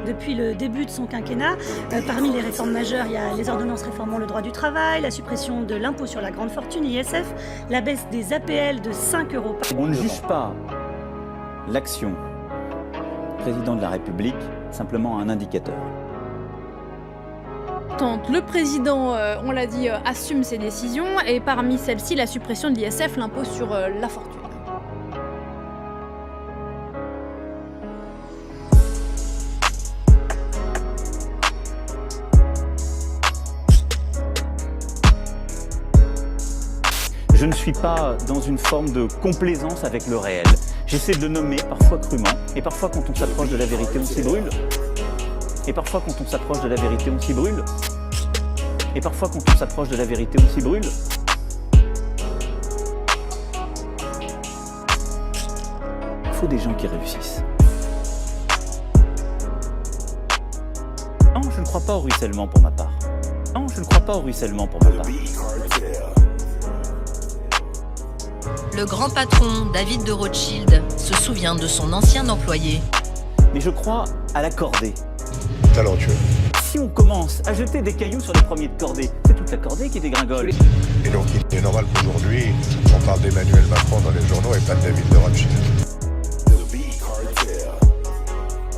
Depuis le début de son quinquennat, parmi les réformes majeures, il y a les ordonnances réformant le droit du travail, la suppression de l'impôt sur la grande fortune, ISF, la baisse des APL de 5 € par On ne juge pas l'action du président de la République simplement à un indicateur. Le président, on l'a dit, assume ses décisions et parmi celles-ci, la suppression de l'ISF, l'impôt sur la fortune. Je ne suis pas dans une forme de complaisance avec le réel. J'essaie de le nommer, parfois crûment, et parfois quand on s'approche de la vérité, on s'y brûle. Et parfois quand on s'approche de la vérité, on s'y brûle. Et parfois quand on s'approche de la vérité, on s'y brûle. Il faut des gens qui réussissent. Non, je ne crois pas au ruissellement pour ma part. Non, je ne crois pas au ruissellement pour ma part. Le grand patron, David de Rothschild, se souvient de son ancien employé. Mais je crois à la cordée. Talentueux. Si on commence à jeter des cailloux sur les premiers de cordée, c'est toute la cordée qui dégringole. Et donc il est normal qu'aujourd'hui, on parle d'Emmanuel Macron dans les journaux et pas de David de Rothschild.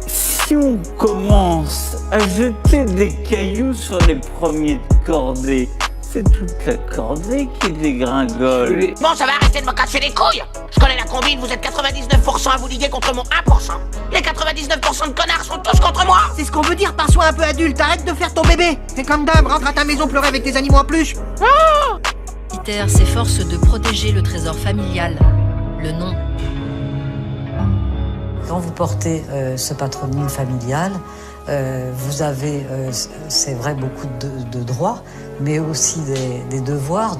Si on commence à jeter des cailloux sur les premiers de cordée, c'est toute la cordée qui dégringole. Bon, ça va arrêter de me casser les couilles. Je connais la combine, vous êtes 99% à vous liguer contre mon 1%. Les 99% de connards sont tous contre moi. C'est ce qu'on veut dire par soin un peu adulte, arrête de faire ton bébé. Fais comme d'hab, rentre à ta maison pleurer avec tes animaux en peluche. Peter s'efforce de protéger le trésor familial, le nom. Quand vous portez ce patronyme familial, vous avez, c'est vrai, beaucoup de droits, mais aussi des devoirs.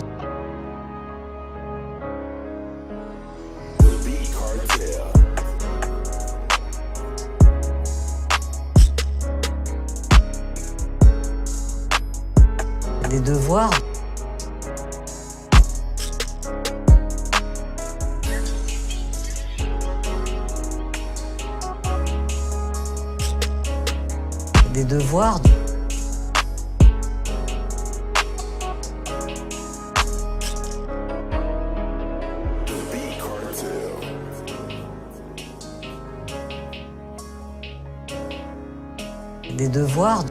Des devoirs. Des devoirs. Des devoirs.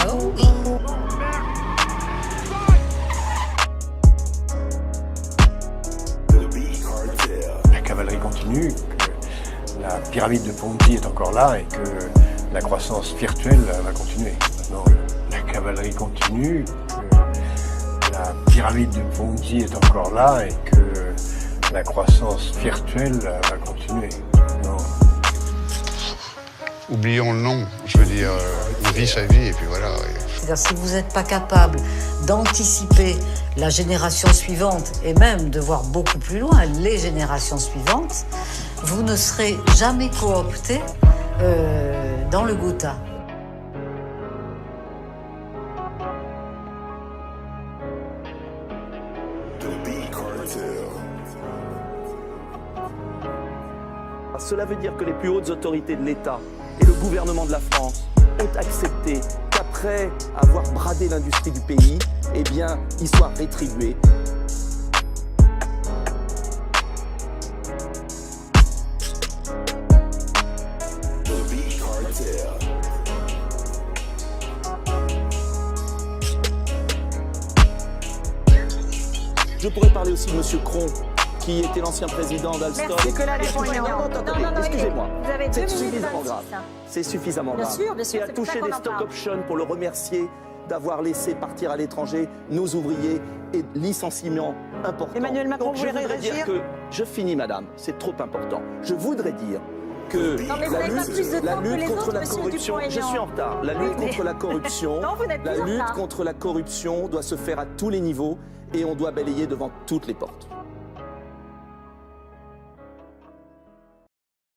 Oh oui. La cavalerie continue, que la pyramide de Ponzi est encore là et que la croissance virtuelle va continuer. Maintenant, la cavalerie continue, que la pyramide de Ponzi est encore là et que la croissance virtuelle va continuer. Non. Oublions le nom, je veux dire, on vit sa vie et puis voilà. C'est-à-dire, si vous n'êtes pas capable d'anticiper la génération suivante et même de voir beaucoup plus loin les générations suivantes, vous ne serez jamais coopté dans le Gotha. Cela veut dire que les plus hautes autorités de l'État et le gouvernement de la France ont accepté qu'après avoir bradé l'industrie du pays, eh bien, ils soient rétribués. Je pourrais parler aussi de M. Cron, qui était l'ancien président d'Alstom. Excusez-moi, c'est suffisamment grave. C'est suffisamment grave. Et a touché des stock options pour le remercier d'avoir laissé partir à l'étranger nos ouvriers et licenciements importants. Emmanuel Macron, je voudrais dire que, je finis madame, c'est trop important. Je voudrais dire que la lutte contre la corruption, je suis en retard, la lutte contre la corruption, la lutte contre la corruption doit se faire à tous les niveaux et on doit balayer devant toutes les portes.